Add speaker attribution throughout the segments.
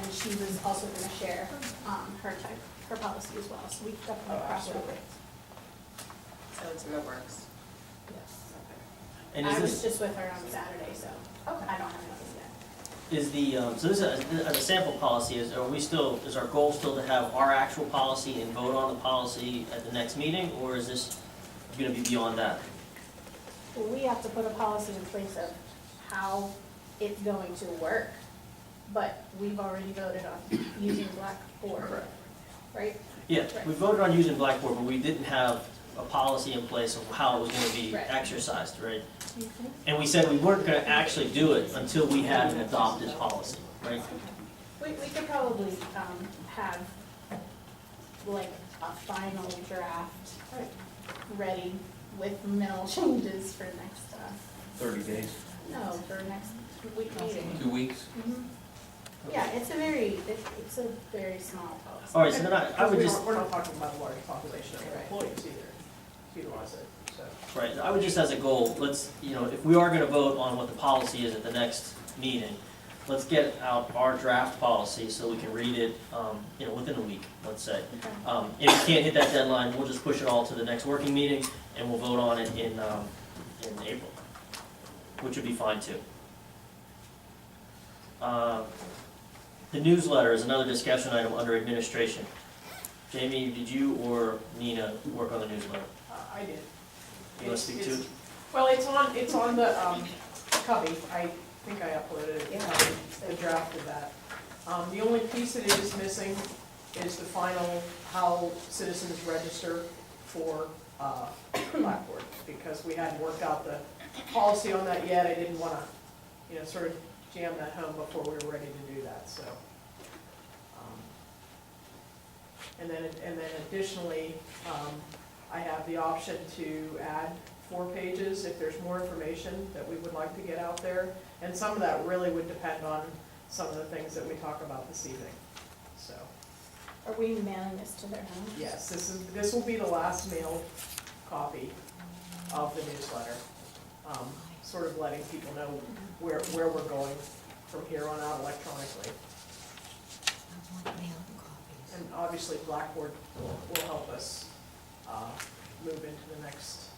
Speaker 1: and she was also gonna share, her policy as well, so we definitely cross-reference.
Speaker 2: So it's in the works.
Speaker 1: Yes.
Speaker 3: And
Speaker 1: I
Speaker 3: is
Speaker 1: was
Speaker 3: this,
Speaker 1: just with her on Saturday, so I don't have anything yet.
Speaker 3: is the, so this is a sample policy, is our goal still to have our actual policy and vote on the policy at the next meeting, or is this gonna be beyond that?
Speaker 1: Well, we have to put a policy in place of how it's going to work, but we've already voted on using Blackboard, right?
Speaker 3: Yeah, we voted on using Blackboard, but we didn't have a policy in place of how it was gonna be
Speaker 1: Right.
Speaker 3: exercised, right? And we said we weren't gonna actually do it until we had an adopted policy, right?
Speaker 1: We could probably, have like a final draft ready with minimal changes for next,
Speaker 4: 30 days,
Speaker 1: no, for next week meeting.
Speaker 4: 2 weeks.
Speaker 1: Mhm. Yeah, it's a very small policy.
Speaker 3: All right, so then I would just,
Speaker 5: We're not talking about a large population of employees either, to utilize it, so.
Speaker 3: right, I would just as a goal, let's, if we are gonna vote on what the policy is at the next meeting, let's get out our draft policy so we can read it, within a week, let's say.
Speaker 1: Okay.
Speaker 3: If we can't hit that deadline, we'll just push it all to the next working meeting, and we'll vote on it in April, which would be fine too. The newsletter is another discussion item under administration. Jamie, did you or Nina work on the newsletter?
Speaker 5: I did.
Speaker 3: You wanna speak to it?
Speaker 5: Well, it's on the, cubby, I think I uploaded it, the draft of that. The only piece that is missing is the final, how citizens register for, Blackboard, because we hadn't worked out the policy on that yet, I didn't wanna, sort of jam that home before we were ready to do that, so. And then additionally, I have the option to add 4 pages if there's more information that we would like to get out there. And some of that really would depend on some of the things that we talk about this evening, so.
Speaker 1: Are we mailing this to their homes?
Speaker 5: Yes, this will be the last mailed copy of the newsletter. Sort of letting people know where we're going from here on out electronically. And obviously Blackboard will help us move into the next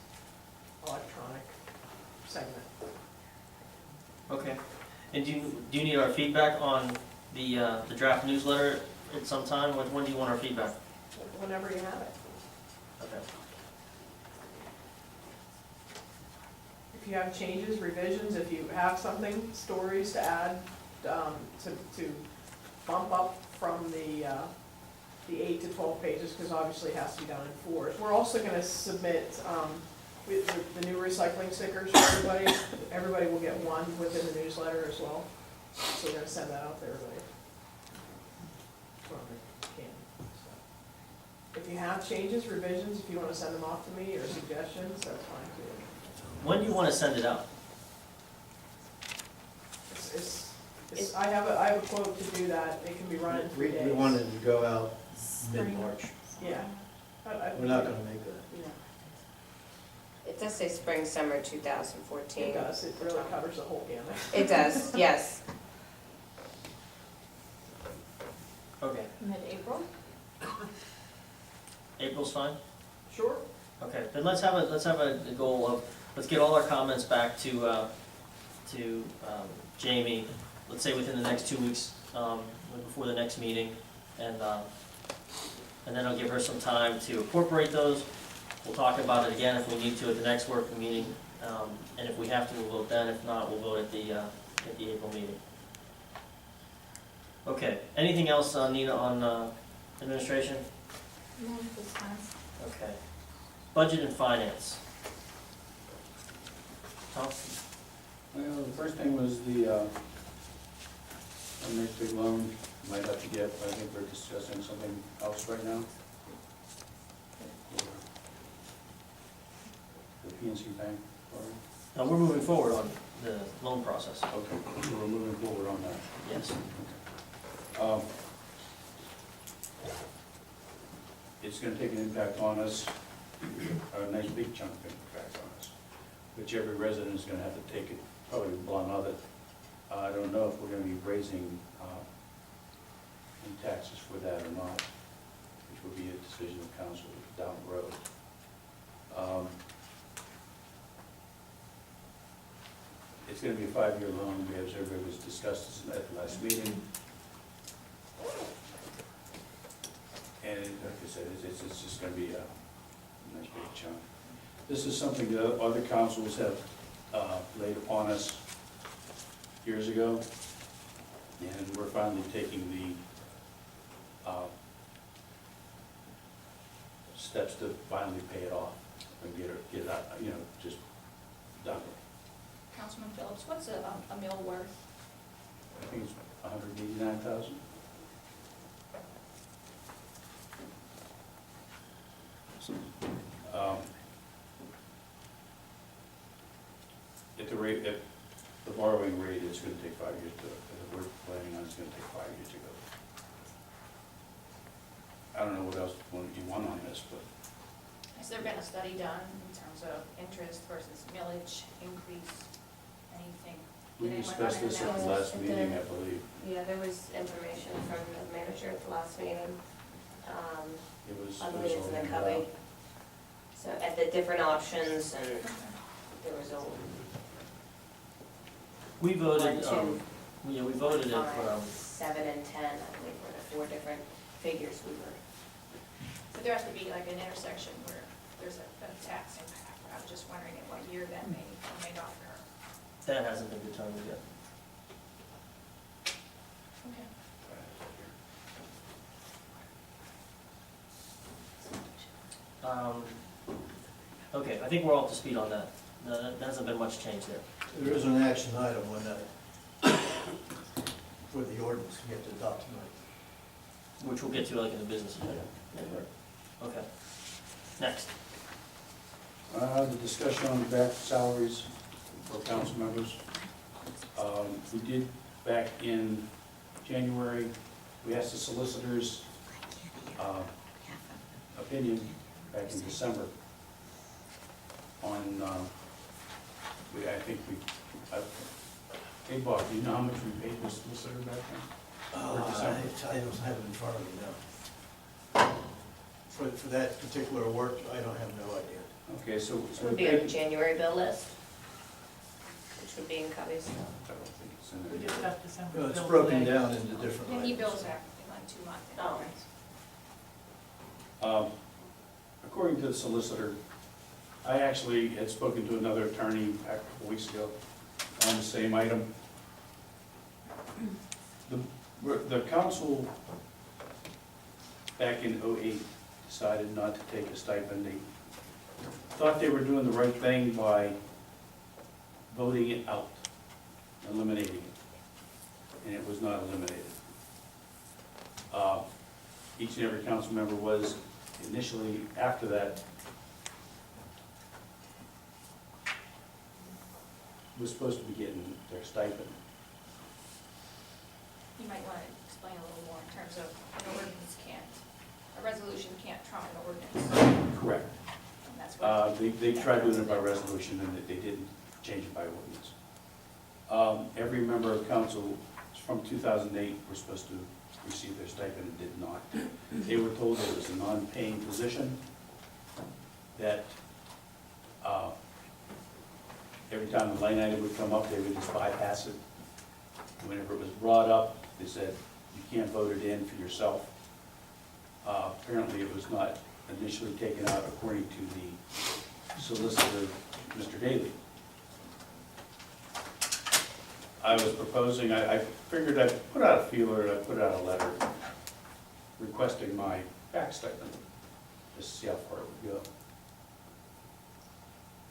Speaker 5: electronic segment.
Speaker 3: Okay. And do you need our feedback on the draft newsletter at some time? When do you want our feedback?
Speaker 5: Whenever you have it.
Speaker 3: Okay.
Speaker 5: If you have changes, revisions, if you have something, stories to add, to bump up from the 8 to 12 pages, because obviously it has to be done in 4s. We're also gonna submit, with the new recycling stickers for everybody. Everybody will get one within the newsletter as well. So we're gonna send that out to everybody. Whoever can, so. If you have changes, revisions, if you wanna send them off to me, or suggestions, that's fine too.
Speaker 3: When do you want to send it out?
Speaker 5: I have a quote to do that, it can be run in 3 days.
Speaker 6: We wanted to go out mid-March.
Speaker 5: Yeah.
Speaker 6: We're not gonna make that.
Speaker 2: It does say spring, summer 2014.
Speaker 5: It does, it really covers the whole gamut.
Speaker 2: It does, yes.
Speaker 3: Okay.
Speaker 1: Mid-April?
Speaker 3: April's fine?
Speaker 5: Sure.
Speaker 3: Okay, then let's have a goal of, let's get all our comments back to Jamie, let's say within the next 2 weeks, before the next meeting, and then I'll give her some time to incorporate those. We'll talk about it again if we need to at the next working meeting, and if we have to, we'll vote then. If not, we'll vote at the April meeting. Okay, anything else, Nina, on administration?
Speaker 1: No, this time.
Speaker 3: Okay. Budget and finance. Tom?
Speaker 6: Well, the first thing was the next big loan might have to get, but I think we're discussing something else right now. The PNC Bank, program.
Speaker 3: Now, we're moving forward on the loan process.
Speaker 6: Okay, so we're moving forward on that.
Speaker 3: Yes.
Speaker 6: It's gonna take an impact on us, a nice big chunk of impact on us, which every resident is gonna have to take it, probably a blunt of it. I don't know if we're gonna be raising taxes for that or not, which will be a decision of council down the road. It's gonna be a 5-year loan, as everybody was discussed at the last meeting. And like I said, it's just gonna be a nice big chunk. This is something that other councils have laid upon us years ago, and we're finally taking the steps to finally pay it off and get it out, just done.
Speaker 1: Councilman Phillips, what's a mill worth?
Speaker 6: I think it's 189,000. At the rate, at the borrowing rate, it's gonna take 5 years to, we're planning on, it's gonna take 5 years to go. I don't know what else you want on this, but
Speaker 1: Has there been a study done in terms of interest versus millage increase, anything?
Speaker 6: we
Speaker 1: Did anyone
Speaker 6: discussed
Speaker 1: run
Speaker 6: this
Speaker 1: an
Speaker 6: at the
Speaker 1: analysis?
Speaker 6: last meeting, I believe.
Speaker 2: Yeah, there was information from the manager at the last meeting.
Speaker 6: It was.
Speaker 2: I
Speaker 6: it was
Speaker 2: believe it's in
Speaker 6: all
Speaker 2: the
Speaker 6: about-
Speaker 2: cubby. So at the different options, and there was a
Speaker 3: We voted,
Speaker 2: 1, 2,
Speaker 3: we voted it,
Speaker 2: 5, 7, and 10, I believe were the 4 different figures we were.
Speaker 1: So there has to be like an intersection where there's a tax impact. I was just wondering in what year that may or may not occur.
Speaker 3: that hasn't been determined yet.
Speaker 1: Okay.
Speaker 3: Okay, I think we're all up to speed on that. No, there hasn't been much change there.
Speaker 4: There is an action item on that for the ordinance we have to adopt tonight.
Speaker 3: Which we'll get to like in the business agenda. Okay. Next.
Speaker 6: The discussion on the back salaries for council members. We did back in January, we asked the solicitor's opinion back in December on, hey Bob, do you know how much we paid the solicitor back then? Or December?
Speaker 4: I don't have it in front of me now. For that particular work, I don't have no idea.
Speaker 6: Okay, so
Speaker 2: It
Speaker 6: we
Speaker 2: would be on the
Speaker 6: paid.
Speaker 2: January bill list, which would be in Cubby's.
Speaker 6: I don't think it's in
Speaker 5: We
Speaker 6: there.
Speaker 5: just got December.
Speaker 4: No, it's
Speaker 5: bill
Speaker 4: broken
Speaker 5: today.
Speaker 4: down into different
Speaker 1: Yeah,
Speaker 4: items.
Speaker 1: he bills everything like 2 months.
Speaker 2: Oh.
Speaker 6: According to the solicitor, I actually had spoken to another attorney a couple weeks ago on the same item. The council back in '08 decided not to take a stipend. They thought they were doing the right thing by voting it out, eliminating it, and it was not eliminated. Each and every council member was initially, after that, was supposed to be getting their stipend.
Speaker 1: You might want to explain a little more in terms of an ordinance a resolution can't trump an ordinance,
Speaker 6: Correct.
Speaker 1: and that's what.
Speaker 6: They tried doing it by resolution, and they didn't change it by ordinance. Every member of council from 2008 were supposed to receive their stipend and did not. They were told that it was a non-paying position, that every time the line item would come up, they would just bypass it. Whenever it was brought up, they said, you can't vote it in for yourself. Apparently, it was not initially taken out according to the solicitor, Mr. Daley. I was proposing, I figured I'd put out a feeler, and I'd put out a letter requesting my back stipend, just to see how far it would go.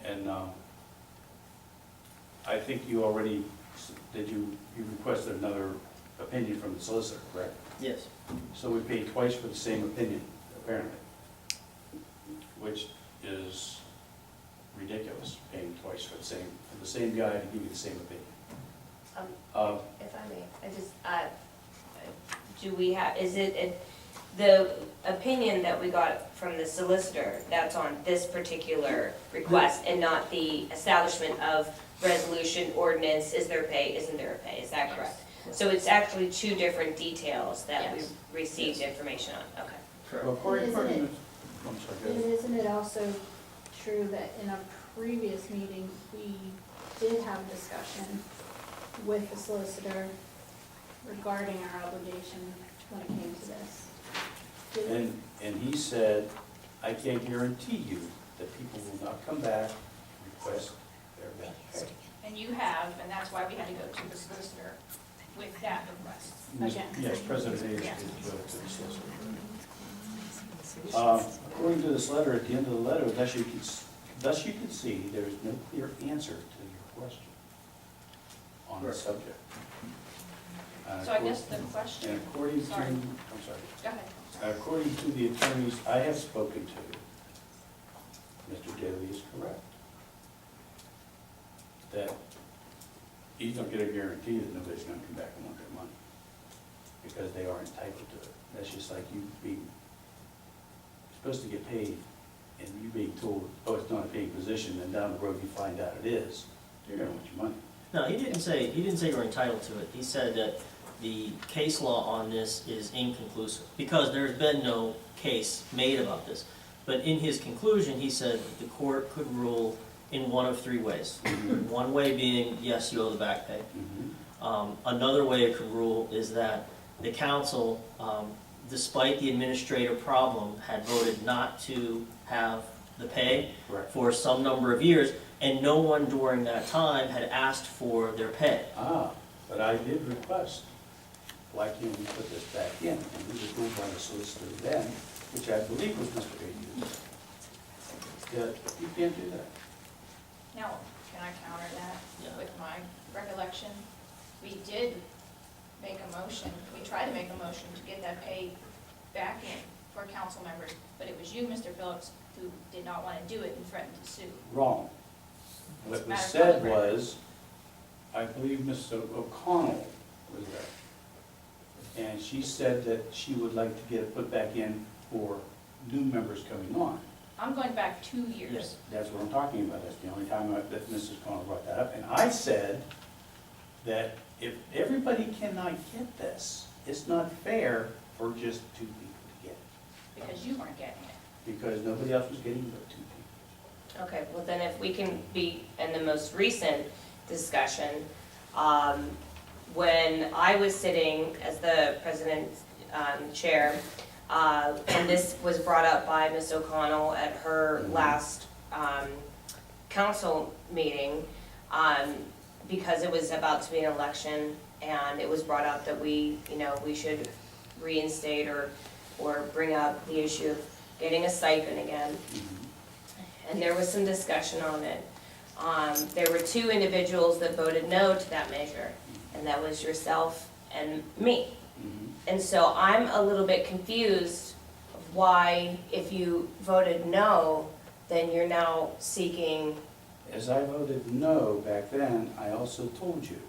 Speaker 6: And I think you already, you requested another opinion from the solicitor, correct?
Speaker 3: Yes.
Speaker 6: So we paid twice for the same opinion, apparently, which is ridiculous, paying twice for the same guy to give you the same opinion.
Speaker 2: If I may, do we have, is it, the opinion that we got from the solicitor, that's on this particular request and not the establishment of resolution, ordinance, is there pay, isn't there a pay, is that correct? So it's actually two different details that we
Speaker 1: Yes.
Speaker 2: received information on, okay.
Speaker 3: Correct.
Speaker 6: Well, according
Speaker 1: Isn't
Speaker 6: to,
Speaker 1: it-
Speaker 6: I'm sorry, go
Speaker 1: And
Speaker 6: ahead.
Speaker 1: isn't it also true that in a previous meeting, we did have a discussion with the solicitor regarding our obligation when it came to this? Did we?
Speaker 6: And he said, I can't guarantee you that people will not come back and request their back pay.
Speaker 7: And you have, and that's why we had to go to the solicitor with that request.
Speaker 1: Okay.
Speaker 6: Yes, President Hayes
Speaker 7: Yeah.
Speaker 6: did go to the solicitor. According to this letter, at the end of the letter, thus you can see, there is no clear answer to your question on the
Speaker 3: Right.
Speaker 6: subject.
Speaker 7: So I guess the question,
Speaker 6: And according to,
Speaker 7: Sorry.
Speaker 6: I'm sorry.
Speaker 7: go ahead.
Speaker 6: According to the attorneys I have spoken to, Mr. Daly is correct. That he's not gonna guarantee that nobody's gonna come back and want their money, because they are entitled to it. That's just like you being, supposed to get paid, and you being told, oh, it's not a paid position, and down the road you find out it is, you're gonna want your money.
Speaker 3: No, he didn't say you're entitled to it. He said that the case law on this is inconclusive, because there's been no case made about this. But in his conclusion, he said that the court could rule in one of three ways. One way being, yes, you owe the back pay. Another way it could rule is that the council, despite the administrative problem, had voted not to have the pay
Speaker 6: Correct.
Speaker 3: for some number of years, and no one during that time had asked for their pay.
Speaker 6: But I did request, why can't we put this back in? And we was told by the solicitor then, which I believe was Mr. Hayes, that you can't do that.
Speaker 7: Now, can I counter that
Speaker 3: Yeah.
Speaker 7: with my recollection? We did make a motion, we tried to make a motion to get that paid back in for council members, but it was you, Mr. Phillips, who did not want to do it and threatened to sue.
Speaker 6: Wrong.
Speaker 7: It's
Speaker 6: What
Speaker 7: a
Speaker 6: was
Speaker 7: matter of
Speaker 6: said
Speaker 7: public record.
Speaker 6: was, I believe Ms. O'Connell was there. And she said that she would like to get it put back in for new members coming on.
Speaker 7: I'm going back 2 years.
Speaker 3: Yes.
Speaker 6: That's what I'm talking about, that's the only time that Mrs. O'Connell brought that up. And I said that if everybody cannot get this, it's not fair for just two people to get it.
Speaker 7: Because you weren't getting it.
Speaker 6: Because nobody else was getting but two people.
Speaker 2: Okay, well then if we can be in the most recent discussion, when I was sitting as the president chair, and this was brought up by Ms. O'Connell at her last council meeting, because it was about to be an election, and it was brought up that we should reinstate or bring up the issue of getting a stipend again. And there was some discussion on it. There were two individuals that voted no to that measure, and that was yourself and me. And so I'm a little bit confused of why, if you voted no, then you're now seeking,
Speaker 6: As I voted no back then, I also told you,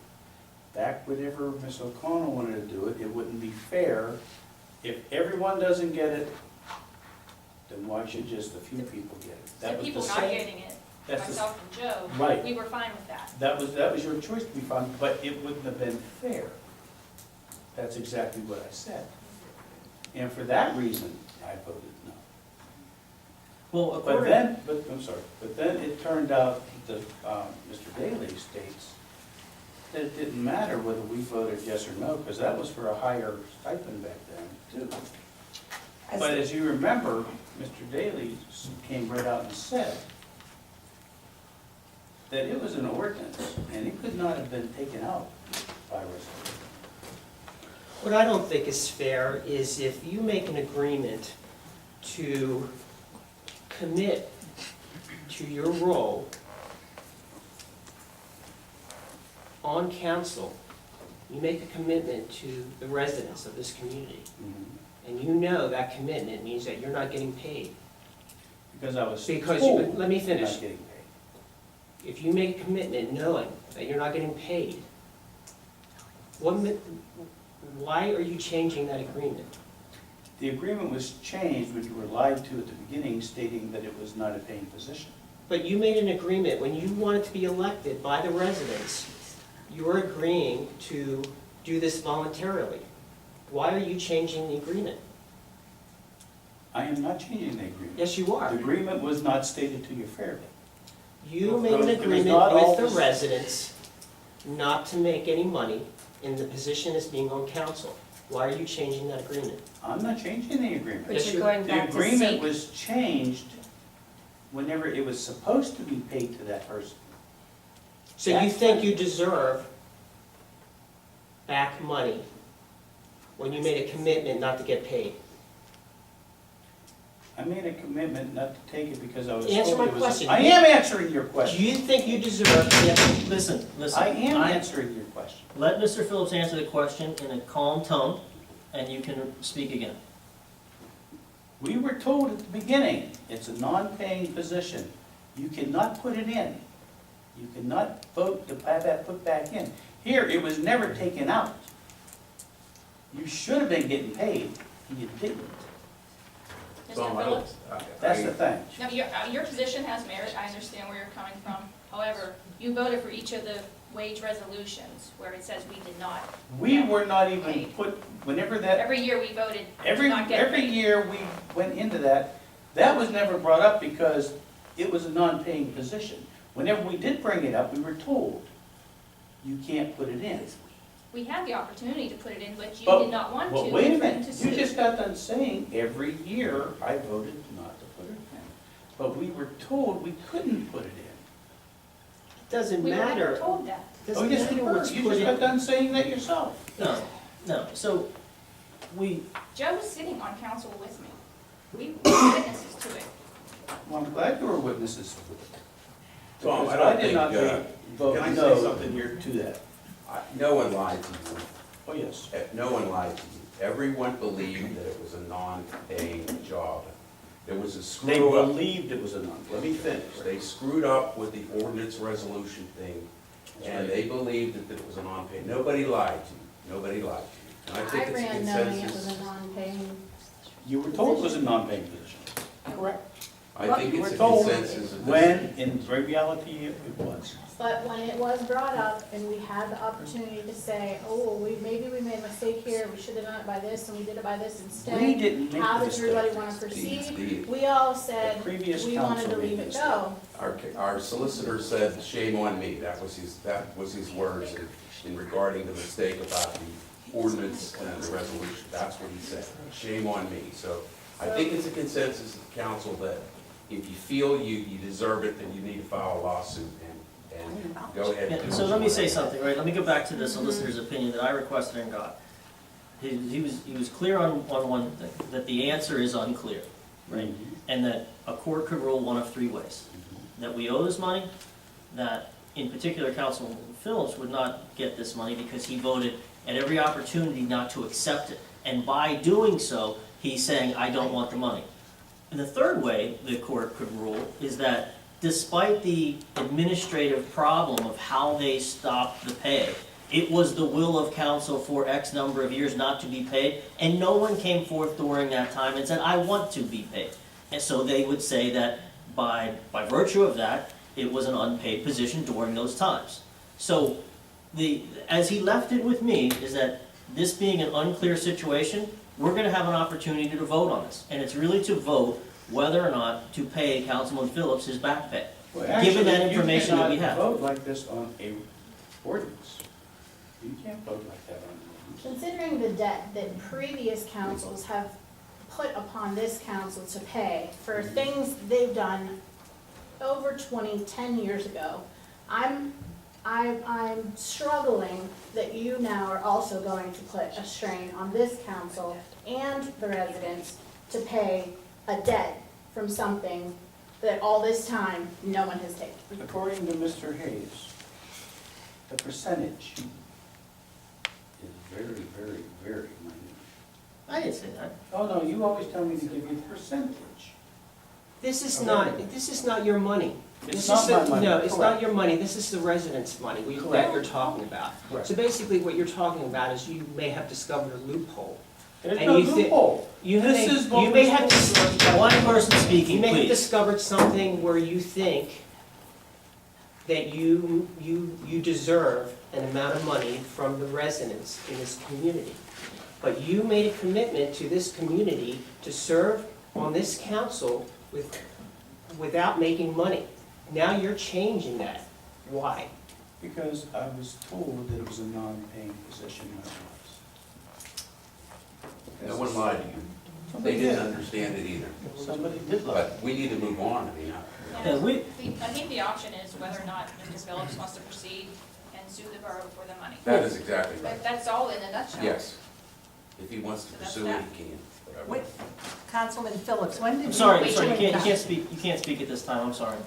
Speaker 6: back whenever Ms. O'Connell wanted to do it, it wouldn't be fair. If everyone doesn't get it, then why should just a few people get it?
Speaker 7: The
Speaker 6: That was
Speaker 7: people
Speaker 6: the
Speaker 7: not
Speaker 6: same.
Speaker 7: getting it,
Speaker 6: That's the-
Speaker 7: myself and Joe,
Speaker 6: Right.
Speaker 7: we were fine with that.
Speaker 6: That was your choice to be fine, but it wouldn't have been fair. That's exactly what I said. And for that reason, I voted no.
Speaker 3: Well,
Speaker 6: But then it turned out that Mr. Daly states that it didn't matter whether we voted yes or no, because that was for a higher stipend back then, too. But as you remember, Mr. Daly came right out and said that it was an ordinance, and it could not have been taken out by resolution.
Speaker 8: What I don't think is fair is if you make an agreement to commit to your role on council, you make a commitment to the residents of this community, and you know that commitment means that you're not getting paid.
Speaker 6: Because I was
Speaker 8: Because you,
Speaker 6: told
Speaker 8: let me
Speaker 6: not
Speaker 8: finish.
Speaker 6: getting paid.
Speaker 8: If you make a commitment knowing that you're not getting paid, why are you changing that agreement?
Speaker 6: The agreement was changed when you were lied to at the beginning, stating that it was not a paying position.
Speaker 8: But you made an agreement, when you wanted to be elected by the residents, you were agreeing to do this voluntarily. Why are you changing the agreement?
Speaker 6: I am not changing the agreement.
Speaker 8: Yes, you
Speaker 6: The
Speaker 8: are.
Speaker 6: agreement was not stated to you fairly.
Speaker 8: You made an
Speaker 6: It was
Speaker 8: agreement
Speaker 6: not
Speaker 8: with the
Speaker 6: always-
Speaker 8: residents not to make any money in the position as being on council. Why are you changing that agreement?
Speaker 6: I'm not changing the agreement.
Speaker 2: But
Speaker 8: Yes,
Speaker 2: you're
Speaker 8: you-
Speaker 2: going
Speaker 6: The
Speaker 2: back to
Speaker 6: agreement
Speaker 2: seek,
Speaker 6: was changed whenever it was supposed to be paid to that person.
Speaker 8: So you think you deserve back money when you made a commitment not to get paid?
Speaker 6: I made a commitment not to take it because I was
Speaker 8: Answer
Speaker 6: told
Speaker 8: my
Speaker 6: it was.
Speaker 8: question.
Speaker 6: I am answering your
Speaker 8: Do
Speaker 6: question.
Speaker 8: you think you deserve to get?
Speaker 3: Listen,
Speaker 6: I am
Speaker 3: I,
Speaker 6: answering your question.
Speaker 3: let Mr. Phillips answer the question in a calm tone, and you can speak again.
Speaker 6: We were told at the beginning, it's a non-paying position. You cannot put it in. You cannot vote to have that put back in. Here, it was never taken out. You should have been getting paid, and you didn't.
Speaker 7: Mr. Phillips?
Speaker 6: That's the thing.
Speaker 7: No, your position has merit, I understand where you're coming from. However, you voted for each of the wage resolutions where it says we did not.
Speaker 6: We were not even put, whenever that,
Speaker 7: Every year we voted to
Speaker 6: every
Speaker 7: not get paid.
Speaker 6: year we went into that, that was never brought up because it was a non-paying position. Whenever we did bring it up, we were told, you can't put it in.
Speaker 7: We had the opportunity to put it in, but you
Speaker 6: But-
Speaker 7: did not want to.
Speaker 6: Well, wait a
Speaker 7: and threatened
Speaker 6: minute,
Speaker 7: to
Speaker 6: you
Speaker 7: sue.
Speaker 6: just got done saying every year I voted not to put it in. But we were told we couldn't put it in.
Speaker 8: It doesn't
Speaker 7: We were never
Speaker 8: matter.
Speaker 7: told that.
Speaker 6: Oh,
Speaker 8: Doesn't
Speaker 6: yes, we
Speaker 8: matter
Speaker 6: were,
Speaker 8: what's
Speaker 6: you
Speaker 8: put
Speaker 6: just got
Speaker 8: in.
Speaker 6: done saying that yourself.
Speaker 3: No, so, we,
Speaker 7: Joe was sitting on council with me. We were witnesses to it.
Speaker 6: Well, I'm glad you were witnesses.
Speaker 9: Tom, I
Speaker 6: Because
Speaker 9: don't
Speaker 6: did
Speaker 9: think,
Speaker 6: not vote
Speaker 9: can I
Speaker 6: no
Speaker 9: say something here?
Speaker 6: to that.
Speaker 9: No one lied to you.
Speaker 6: Oh, yes.
Speaker 9: No one lied to you. Everyone believed that it was a non-paying job. There was a
Speaker 6: They
Speaker 9: screw up.
Speaker 6: believed it was a non.
Speaker 9: Let me finish. They screwed up with the ordinance resolution thing, and they believed that it was a non-paying. Nobody lied to you. Nobody lied to you. And I think
Speaker 1: I
Speaker 9: it's a
Speaker 1: ran knowing it was
Speaker 9: consensus.
Speaker 1: a non-paying.
Speaker 6: You were told it was a non-paying position. Correct.
Speaker 9: I think
Speaker 6: You
Speaker 9: it's
Speaker 6: were
Speaker 9: a
Speaker 6: told
Speaker 9: consensus. of this.
Speaker 6: when, in reality, it was.
Speaker 1: But when it was brought up and we had the opportunity to say, oh, maybe we made a mistake here, we should have done it by this and we did it by this
Speaker 6: We
Speaker 1: instead.
Speaker 6: didn't make
Speaker 1: How
Speaker 6: the
Speaker 1: does everybody
Speaker 6: mistake.
Speaker 1: want to proceed?
Speaker 9: The-
Speaker 1: We all
Speaker 9: the
Speaker 1: said,
Speaker 6: previous
Speaker 1: we wanted
Speaker 6: council
Speaker 1: to
Speaker 6: made
Speaker 1: leave
Speaker 6: the
Speaker 1: it
Speaker 6: mistake.
Speaker 1: go.
Speaker 9: Our solicitor said, "Shame on me." That was his words in regarding the mistake about the ordinance and the resolution. That's what he said. Shame on me. So I think it's a consensus of the council that if you feel you deserve it, then you need to file a lawsuit and go ahead and
Speaker 3: yeah,
Speaker 9: do
Speaker 3: so
Speaker 9: what
Speaker 3: let
Speaker 9: you
Speaker 3: me say
Speaker 9: want.
Speaker 3: something, right, let me go back to the solicitor's opinion that I requested and got. He was clear on one thing, that the answer is unclear, right? And that a court could rule one of three ways. That we owe this money, that in particular Councilman Phillips would not get this money because he voted at every opportunity not to accept it. And by doing so, he's saying, I don't want the money. And the third way the court could rule is that despite the administrative problem of how they stopped the pay, it was the will of council for X number of years not to be paid, and no one came forth during that time and said, I want to be paid. And so they would say that by virtue of that, it was an unpaid position during those times. So as he left it with me, is that this being an unclear situation, we're gonna have an opportunity to vote on this. And it's really to vote whether or not to pay Councilman Phillips his back pay.
Speaker 6: Well,
Speaker 3: Given that
Speaker 6: actually,
Speaker 3: information that we
Speaker 6: You
Speaker 3: have.
Speaker 6: cannot vote like this on a ordinance. You can't vote like that on an ordinance.
Speaker 1: Considering the debt that previous councils have put upon this council to pay for things they've done over 10 years ago, I'm struggling that you now are also going to put a strain on this council and the residents to pay a debt from something that all this time, no one has taken.
Speaker 6: According to Mr. Hayes, the percentage is very, very, very minute.
Speaker 3: I didn't say that.
Speaker 6: Oh, no, you always tell me to give you the percentage.
Speaker 8: This is
Speaker 6: Okay.
Speaker 8: not your money.
Speaker 6: It's
Speaker 8: This
Speaker 6: not
Speaker 8: is the-
Speaker 6: my money.
Speaker 8: No, it's
Speaker 6: Correct.
Speaker 8: not your money, this is the residents' money that
Speaker 6: Correct.
Speaker 8: you're talking about.
Speaker 6: Correct.
Speaker 8: So basically, what you're talking about is you may have discovered a loophole.
Speaker 6: There's
Speaker 8: And
Speaker 6: no
Speaker 8: you thi-
Speaker 6: loophole.
Speaker 8: You
Speaker 6: This
Speaker 8: may,
Speaker 6: is what
Speaker 8: you
Speaker 6: we're
Speaker 8: may have,
Speaker 6: supposed to
Speaker 3: One person speaking,
Speaker 8: you may have
Speaker 3: please.
Speaker 8: discovered something where you think that you deserve an amount of money from the residents in this community. But you made a commitment to this community to serve on this council without making money. Now you're changing that. Why?
Speaker 6: Because I was told that it was a non-paying position when it was.
Speaker 9: No one lied to you. They didn't understand it either.
Speaker 6: Somebody did lie.
Speaker 9: But we need to move on, I mean,
Speaker 3: Yeah, we,
Speaker 7: I think the option is whether or not Mr. Phillips wants to proceed and sue the borough for the money.
Speaker 9: that is exactly right.
Speaker 7: That's all in a nutshell.
Speaker 9: Yes. If he wants to pursue it, he can.
Speaker 10: Wait, Councilman Phillips, when did
Speaker 3: I'm
Speaker 10: you?
Speaker 3: sorry,
Speaker 10: wait,
Speaker 3: you
Speaker 10: wait,
Speaker 3: can't speak at this time, I'm sorry.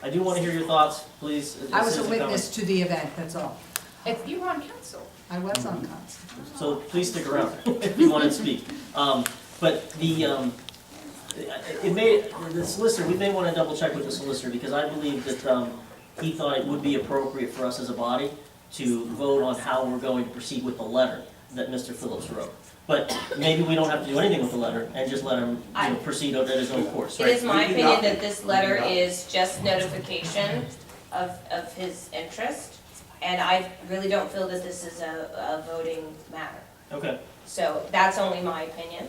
Speaker 3: I do want to hear your thoughts, please.
Speaker 10: I was
Speaker 3: as
Speaker 10: a
Speaker 3: soon as it
Speaker 10: witness
Speaker 3: comes.
Speaker 10: to the event, that's all.
Speaker 7: If you were on council.
Speaker 10: I was on council.
Speaker 3: So please stick around if you want to speak. But the solicitor, we may want to double check with the solicitor, because I believe that he thought it would be appropriate for us as a body to vote on how we're going to proceed with the letter that Mr. Phillips wrote. But maybe we don't have to do anything with the letter and just let him, proceed at his own course,
Speaker 2: It
Speaker 3: right?
Speaker 2: is my
Speaker 9: We do
Speaker 2: opinion
Speaker 9: nothing.
Speaker 2: that this letter
Speaker 9: We do nothing.
Speaker 2: is just notification of his interest, and I really don't feel that this is a voting matter.
Speaker 3: Okay,
Speaker 2: So that's only my opinion.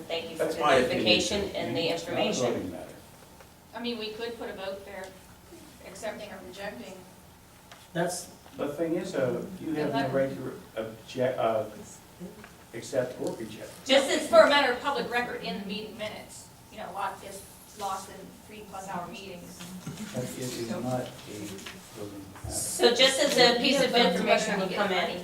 Speaker 2: Thank you for
Speaker 9: That's
Speaker 2: the
Speaker 9: my opinion,
Speaker 2: notification
Speaker 9: too.
Speaker 2: and the
Speaker 6: It's not a
Speaker 2: information.
Speaker 6: voting matter.
Speaker 7: I mean, we could put a vote there, accepting or rejecting.
Speaker 3: that's,
Speaker 6: The thing is, you have no right to accept or reject.
Speaker 7: Just as for a matter of public record in the meeting minutes. You know, a lot gets lost in 3+ hour meetings.
Speaker 6: But it is not a voting matter.
Speaker 2: So just as a piece of information would come in,
Speaker 7: It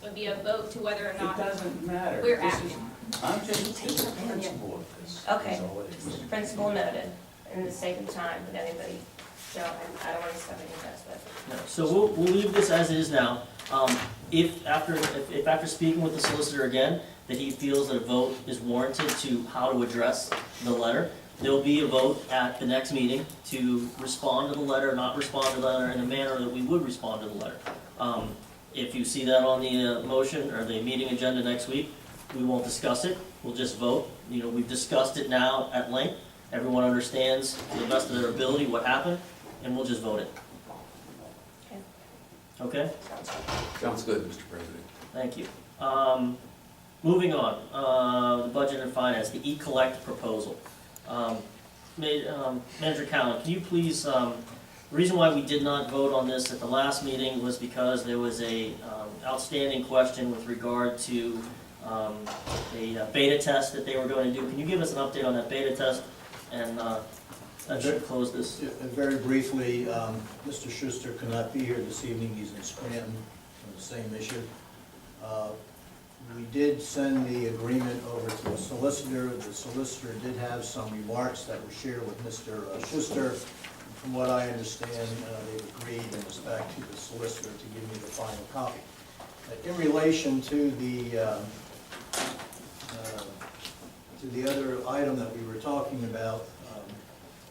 Speaker 7: would be a vote to whether or
Speaker 6: It
Speaker 7: not
Speaker 6: doesn't matter.
Speaker 7: we're
Speaker 6: This is-
Speaker 7: acting.
Speaker 6: I'm just the principle of this.
Speaker 2: Okay.
Speaker 6: That's all it is.
Speaker 2: principle noted, in the sake of time, would anybody, no, I don't want to step any guess, but.
Speaker 3: no. So we'll leave this as is now. If after speaking with the solicitor again, that he feels that a vote is warranted to how to address the letter, there'll be a vote at the next meeting to respond to the letter, not respond to the letter in a manner that we would respond to the letter. If you see that on the motion or the meeting agenda next week, we won't discuss it, we'll just vote. You know, we've discussed it now at length, everyone understands to the best of their ability what happened, and we'll just vote it. Okay?
Speaker 9: Sounds good, Mr. President.
Speaker 3: Thank you. Moving on, the budget and finance, the e-collect proposal. Manager Callen, can you please, the reason why we did not vote on this at the last meeting was because there was a outstanding question with regard to a beta test that they were going to do. Can you give us an update on that beta test? And that should close this.
Speaker 4: Very briefly, Mr. Schuster could not be here this evening, he's in Scranton on the same issue. We did send the agreement over to the solicitor. The solicitor did have some remarks that were shared with Mr. Schuster. From what I understand, they've agreed, and it's back to the solicitor to give me the final copy. In relation to the other item that we were talking about,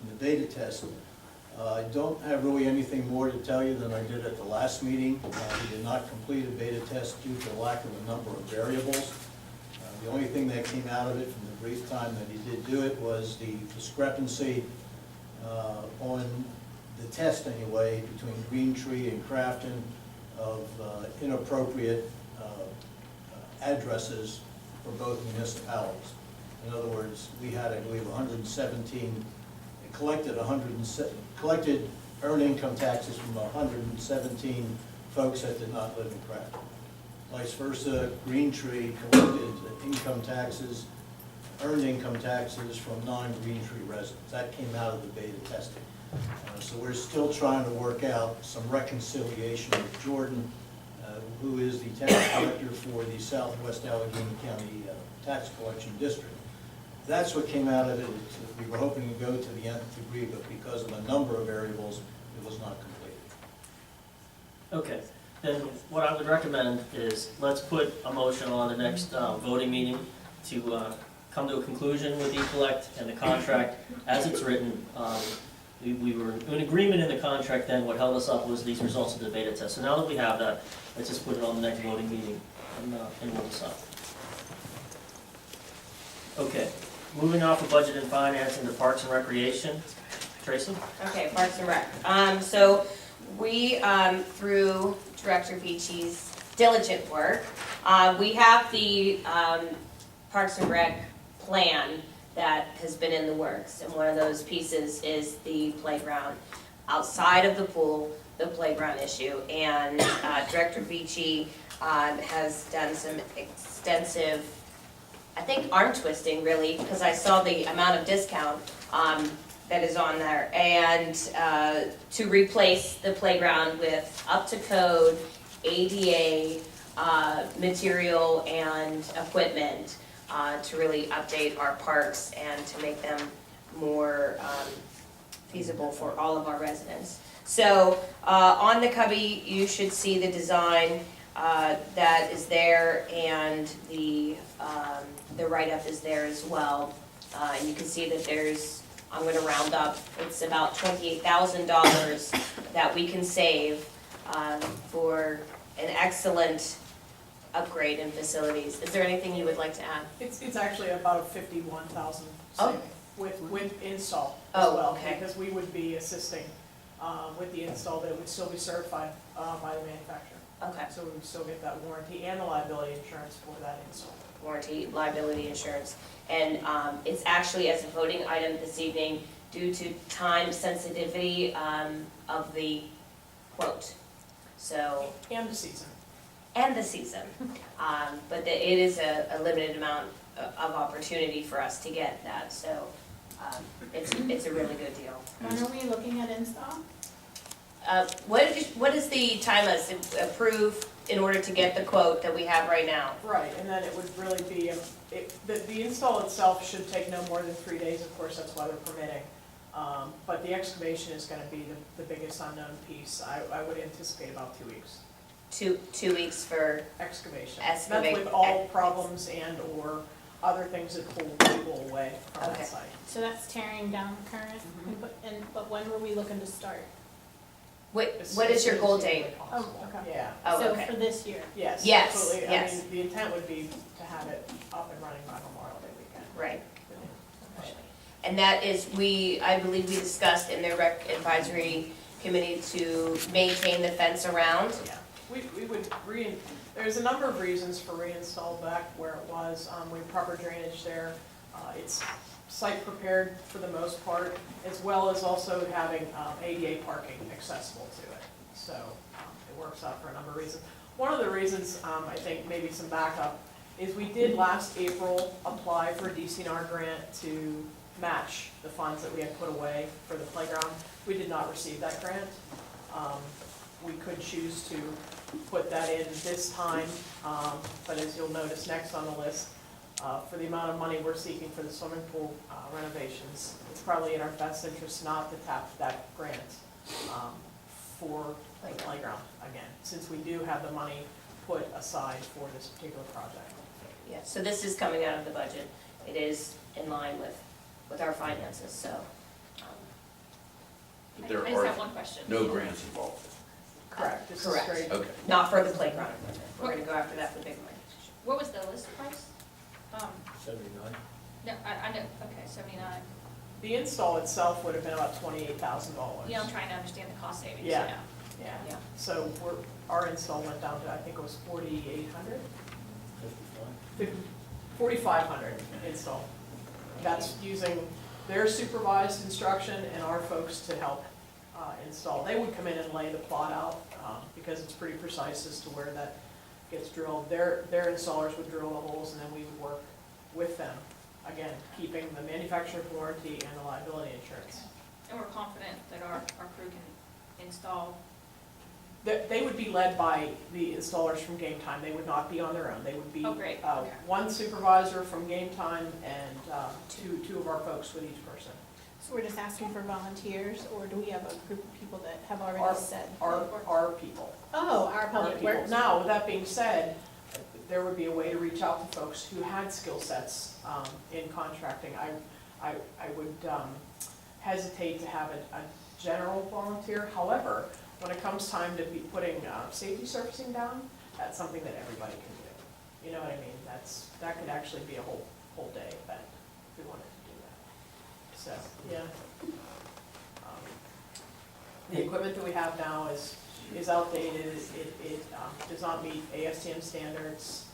Speaker 4: the beta test, I don't have really anything more to tell you than I did at the last meeting. We did not complete a beta test due to lack of a number of variables. The only thing that came out of it from the brief time that he did do it was the discrepancy on the test anyway between Green Tree and Crafton of inappropriate addresses for both municipalities. In other words, we had, I believe, 117, collected earned income taxes from 117 folks that did not live in Crafton. Vice versa, Green Tree collected income taxes, earned income taxes from non-Green Tree residents. That came out of the beta testing. So we're still trying to work out some reconciliation with Jordan, who is the tax collector for the Southwest Allegheny County Tax Collection District. That's what came out of it. We were hoping to go to the nth degree, but because of a number of variables, it was not completed.
Speaker 3: Okay, then what I would recommend is, let's put a motion on the next voting meeting to come to a conclusion with E-Collect and the contract as it's written. We were in agreement in the contract then, what held us up was these results of the beta test. So now that we have that, let's just put it on the next voting meeting and we'll decide. Okay, moving off of budget and finance into parks and recreation. Tracy?
Speaker 2: Okay, Parks and Rec. So we, through Director Vinci's diligent work, we have the Parks and Rec plan that has been in the works. And one of those pieces is the playground. Outside of the pool, the playground issue. And Director Vinci has done some extensive, I think, arm twisting really, because I saw the amount of discount that is on there. And to replace the playground with up-to-code ADA material and equipment to really update our parks and to make them more feasible for all of our residents. So on the cubby, you should see the design that is there, and the write-up is there as well. And you can see that there's, I'm gonna round up, it's about $28,000 that we can save for an excellent upgrade in facilities. Is there anything you would like to add?
Speaker 5: It's actually about a 51,000
Speaker 2: Oh.
Speaker 5: saving with install as
Speaker 2: Oh,
Speaker 5: well.
Speaker 2: okay.
Speaker 5: Because we would be assisting with the install, but it would still be certified by the manufacturer.
Speaker 2: Okay,
Speaker 5: So we would still get that warranty and the liability insurance for that install.
Speaker 2: warranty, liability insurance. And it's actually as a voting item this evening due to time sensitivity of the quote. So,
Speaker 5: And the season.
Speaker 2: and the season. But it is a limited amount of opportunity for us to get that, so it's a really good deal.
Speaker 1: When are we looking at install?
Speaker 2: What is the time us approve in order to get the quote that we have right now?
Speaker 5: Right, and then it would really be, the install itself should take no more than 3 days, of course, that's why they're permitting. But the excavation is gonna be the biggest unknown piece. I would anticipate about 2 weeks.
Speaker 2: 2 weeks for,
Speaker 5: Excavation.
Speaker 2: Excavate-
Speaker 5: That's with all problems and/or other things that pull people away from
Speaker 2: Okay.
Speaker 5: that site.
Speaker 1: So that's tearing down current, but when were we looking to start?
Speaker 2: what is your goal date?
Speaker 1: Oh, okay.
Speaker 5: Yeah,
Speaker 2: Oh,
Speaker 1: So
Speaker 2: okay.
Speaker 1: for this year?
Speaker 5: yes,
Speaker 2: Yes,
Speaker 5: absolutely. I
Speaker 2: yes.
Speaker 5: mean, the intent would be to have it up and running by Memorial Day weekend.
Speaker 2: Right. And that is, I believe we discussed in the rec advisory committee to maintain the fence around.
Speaker 5: Yeah, we would there's a number of reasons for reinstall back where it was. We have proper drainage there. It's site prepared for the most part, as well as also having ADA parking accessible to it. So it works out for a number of reasons. One of the reasons, I think maybe some backup, is we did last April apply for a DCNR grant to match the funds that we had put away for the playground. We did not receive that grant. We could choose to put that in this time, but as you'll notice next on the list, for the amount of money we're seeking for the swimming pool renovations, it's probably in our best interest not to tap that grant for the playground again, since we do have the money put aside for this particular project.
Speaker 2: Yeah, so this is coming out of the budget. It is in line with our finances, so.
Speaker 9: But
Speaker 7: I
Speaker 9: there
Speaker 7: just have
Speaker 9: are
Speaker 7: one question.
Speaker 9: no grants involved.
Speaker 5: Correct. This is
Speaker 2: Correct.
Speaker 5: straight.
Speaker 9: Okay.
Speaker 2: Not for the playground equipment. We're gonna go after that for big money.
Speaker 7: What was the list price?
Speaker 4: 79.
Speaker 7: No, I know, okay, 79.
Speaker 5: The install itself would have been about $28,000.
Speaker 7: Yeah, I'm trying to understand the cost savings,
Speaker 5: Yeah.
Speaker 7: yeah.
Speaker 5: Yeah,
Speaker 2: Yeah.
Speaker 5: so our install went down to, I think it was 4,800? 4,500 install. That's using their supervised instruction and our folks to help install. They would come in and lay the plot out, because it's pretty precise as to where that gets drilled. Their installers would drill the holes, and then we would work with them, again, keeping the manufacturer's warranty and the liability insurance.
Speaker 7: And we're confident that our crew can install.
Speaker 5: They would be led by the installers from Game Time. They would not be on their own. They would be
Speaker 7: Oh, great. Okay.
Speaker 5: one supervisor from Game Time and two of our folks with each person.
Speaker 1: So we're just asking for volunteers, or do we have a group of people that have
Speaker 5: Our-
Speaker 1: already said?
Speaker 5: Our people.
Speaker 1: Oh, our
Speaker 5: Our
Speaker 1: public
Speaker 5: people.
Speaker 1: works.
Speaker 5: Now, with that being said, there would be a way to reach out to folks who had skill sets in contracting. I would hesitate to have a general volunteer. However, when it comes time to be putting safety surfacing down, that's something that everybody can do. You know what I mean? That could actually be a whole day event if we wanted to do that. So, yeah. The equipment that we have now is outdated, it does not meet ASTM standards,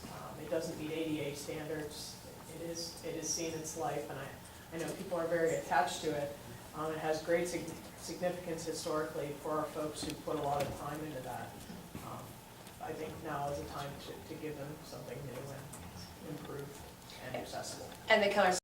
Speaker 5: it doesn't meet ADA standards. It has seen its life, and I know people are very attached to it. It has great significance historically for our folks who put a lot of time into that. I think now is the time to give them something new and improved and accessible.
Speaker 2: And the Keller